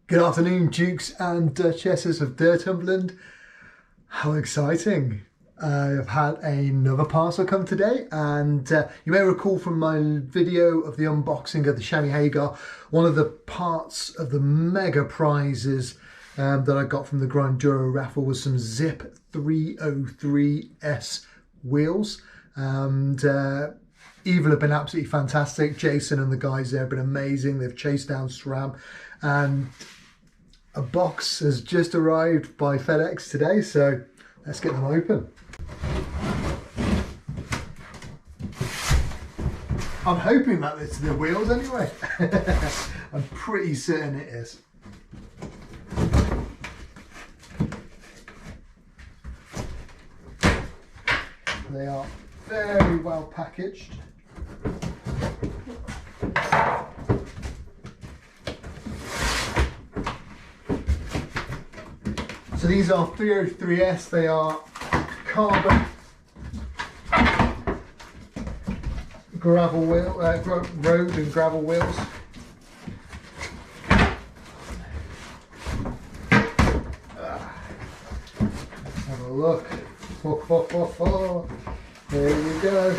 Good afternoon, Dukes and Duchesses of Dirtumberland. How exciting. I've had another parcel come today, and you may recall from my video of the unboxing of the Chamois Hagar, one of the parts of the mega prizes that I got from the Grinduro Raffle was some Zipp 303S wheels. And Evil have been absolutely fantastic. Jason and the guys there have been amazing. They've chased down SRAM, and a box has just arrived by FedEx today, so let's get them open. I'm hoping that it's the wheels anyway. I'm pretty certain it is. They are very well packaged. So these are 303S, they are carbon gravel wheel, road and gravel wheels. Let's have a look. There you go.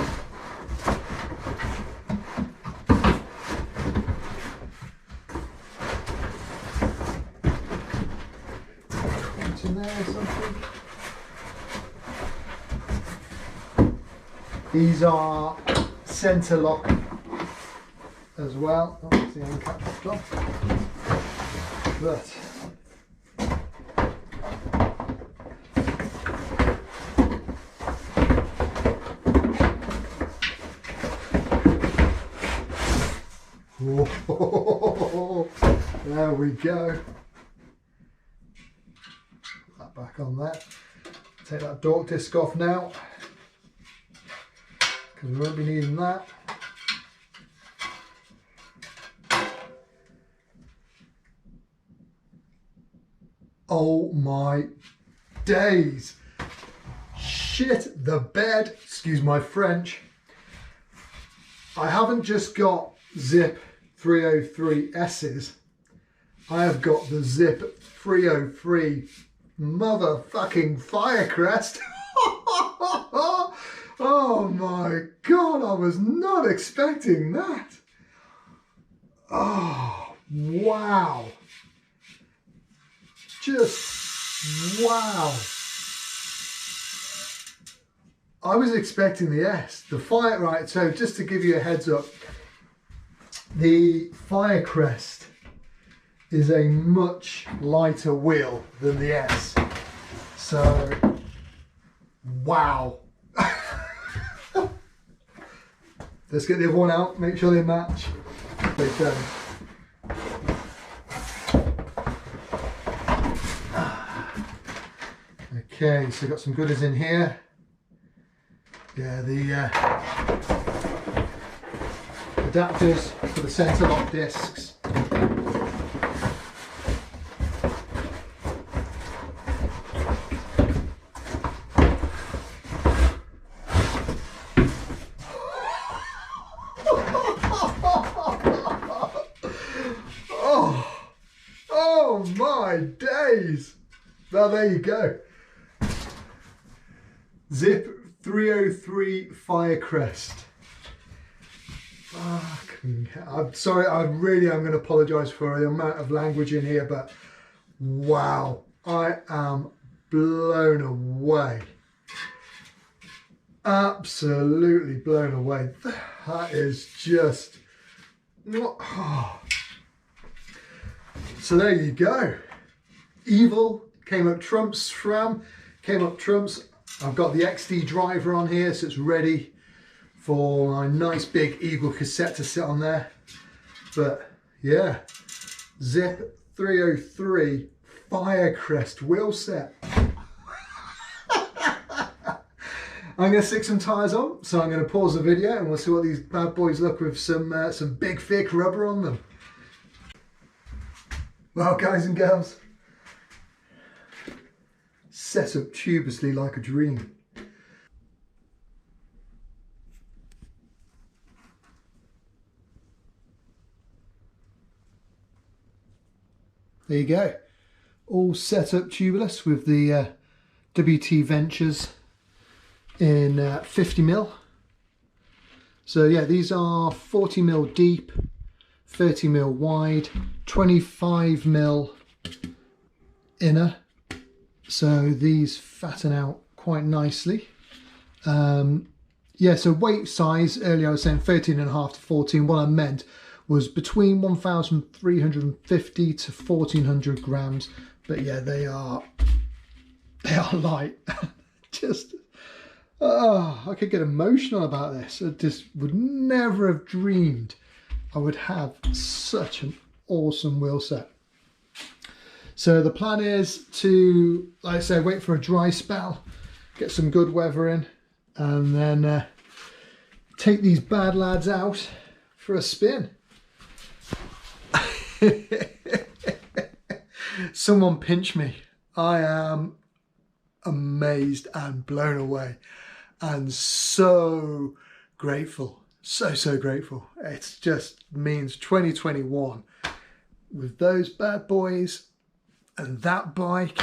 In there or something. These are centre lock as well. Oh, it's the end cap popped off. But whoa, there we go. Back on there. Take that dork disc off now, because we won't be needing that. Oh my days. Shit the bed, excuse my French. I haven't just got Zipp 303S's, I have got the Zipp 303 motherfucking Firecrest. Oh my god, I was not expecting that. Oh wow, just wow. I was expecting the S, the fire, right, so just to give you a heads up, the Firecrest is a much lighter wheel than the S. So, wow. Let's get the other one out, make sure they match. They don't. Okay, so got some goodies in here. Yeah, the adapters for the centre lock discs. Oh my days! Well, there you go. Zipp 303 Firecrest. Fucking hell. I'm sorry, I'm going to apologise for the amount of language in here, but wow, I am blown away. Absolutely blown away. That is just... Oh. So there you go. Evil came up trumps, SRAM came up trumps. I've got the XD driver on here, so it's ready for my nice big Eagle cassette to sit on there. But yeah, Zipp 303 Firecrest wheel set. I'm going to stick some tyres on, so I'm going to pause the video and we'll see what these bad boys look with some big thick rubber on them. Well, guys and girls, set up tubulously like a dream. there you go. All set up tubeless with the WT Ventures in 50mm. So yeah, these are 40mm deep, 30mm wide, 25mm inner. So these fatten out quite nicely. Yeah, so weight size, earlier I was saying 13.5 to 14. What I meant was between 1,350 to 1,400 grams. But yeah, they are light. Just, I could get emotional about this. I just would never have dreamed I would have such an awesome wheel set. So the plan is to, like I say, wait for a dry spell, get some good weather in, and then take these bad lads out for a spin. Someone pinch me. I am amazed and blown away and so grateful. So grateful. It just means 2021 with those bad boys and that bike,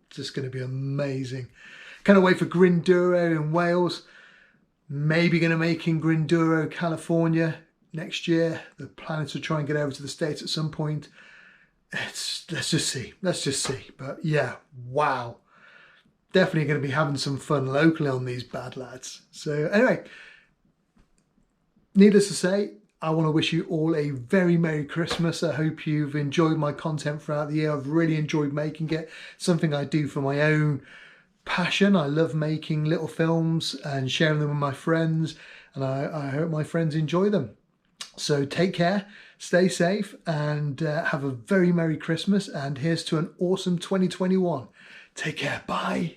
just going to be amazing. Can't wait for Grinduro in Wales. Maybe going to make in Grinduro, California next year. The plan is to try and get over to the States at some point. Let's just see. But yeah, wow. Definitely going to be having some fun locally on these bad lads. So anyway, needless to say, I want to wish you all a very Merry Christmas. I hope you've enjoyed my content throughout the year. I've really enjoyed making it. Something I do for my own passion. I love making little films and sharing them with my friends, and I hope my friends enjoy them. So take care, stay safe, and have a very Merry Christmas, and here's to an awesome 2021. Take care, bye.